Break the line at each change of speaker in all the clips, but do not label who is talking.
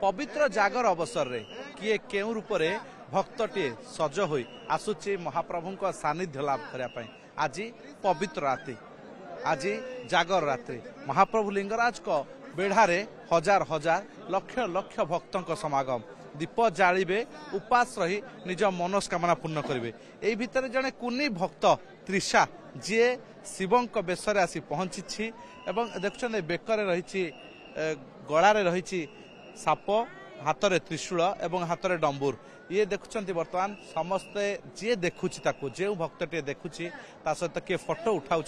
पवित्र जागर अवसर रे किए केउ रूप रे भक्तटे सज होई आसुची महाप्रभु सानिध्य लाभ करने आज पवित्र रात्रि आज जागर रात्रि महाप्रभु लिंगराज को बेढ़ारे हजार हजार लक्ष लक्ष भक्तों समागम दीप जालिबे उपास रही निज मनस्कामना पूर्ण करेंगे यही भितर जड़े कुनी भक्त त्रिषा जी शिवंक बेशरे आसी पहुंची एवं देखुं बेकर रही गलारे रही साप हाथ में त्रिशूल एवं हाथ में डंबूर ये देखुं बर्तमान समस्ते जी देखुची जो भक्तटे देखुची सहित किए फोटो उठाऊँ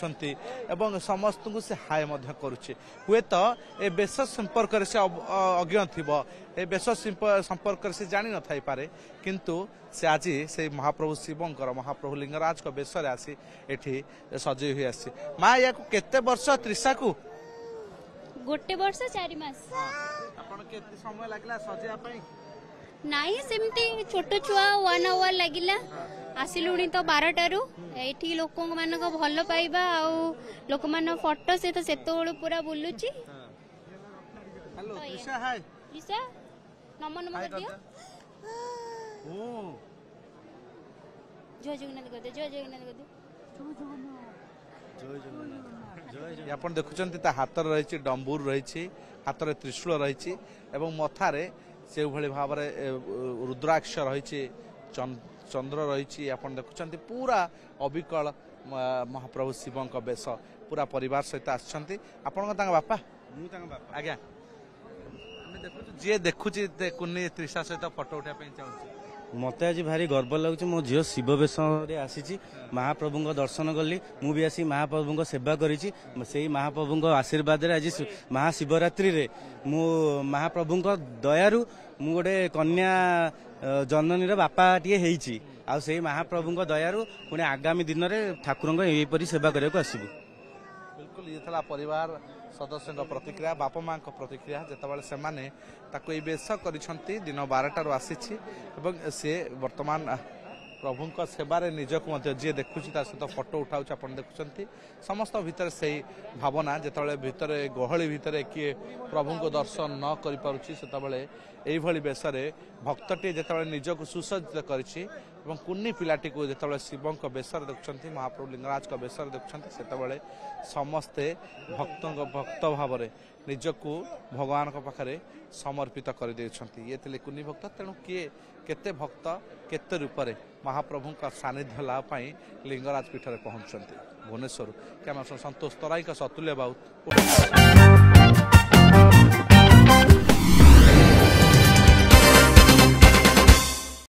समस्त को से हाय करुचे हुए तो ए बेश संपर्क से अज्ञ थी ए बेश संपर्क से जानी न थाई पारे किंतु से आज से महाप्रभु शिवंकर महाप्रभु लिंगराज को बेशरे आसी एठी सजई हुई आसी माँ या केते वर्ष त्रिषा को
गोटे वर्ष 4 मास
आपण केते समय लागला सजिया पई
नाही सेमती छोट छुआ 1 आवर लागिला आसिलुणी तो 12टारू एठी लोक मान को भल पाइबा आ लोक मान फोटो से तो सेतोळ पूरा बुलुची
हेलो त्रिषा हाय
त्रिषा नमन कर दियो
ओ
जय जगन्नाथ कर दे जय जगन्नाथ कर दे
आपण देखुचंती ता हाथ रही डंबूर रही हाथ में त्रिशूल रही मथारे से भली भाव रुद्राक्ष रही चंद्र रही आपण देखुचंती पूरा अविकल महाप्रभु शिवं बेश पूरा परिवार सहित आछंती आपण बापा आज्ञा जी देखुची कुन्नी त्रिषा सहित फोटो उठा चाहूँ
मत आज भारी गर्व लगुच मो झील शिव बेश आसी महाप्रभु दर्शन कली मुझे आसी महाप्रभु सेवा करी महाप्रभु आशीर्वाद आज महाशिवरात्रि रे मु महाप्रभु दयारु मु गोटे कन्या जननी बापा टे आ से महाप्रभु दयारु पुणी आगामी दिन में ठाकुर यहीपरी सेवा करने को आसबू
बिल्कुल ये था परिवार सदस्य प्रतिक्रिया बापा माँ प्रतिक्रिया जितेबाला से बेश कर दिन 12टारू आसी सी बर्तमान प्रभु सेवारे निजक जी देखुची सहित फोटो उठाऊँ आप देखुं समस्त भितर से भावना जिते भितर गहली भितर किए प्रभु को दर्शन न कर बेशरे भक्तटी जिते निजक सुसज्जित करी कुन्नी पिलाटी को जिते शिवं बेशर देखुं महाप्रभु लिंगराज बेशर देखुं समस्ते भक्त भाव निजक भगवान पाखे समर्पित कर ये थे कुन्नी भक्त तेणु किए केते भक्त केते रूपरे महाप्रभु का सानिध्य लाभ लिंगराज पीठ में पहुंचती भुवनेश्वर कैमरा संतोष तराई का सतुल्य बाउत।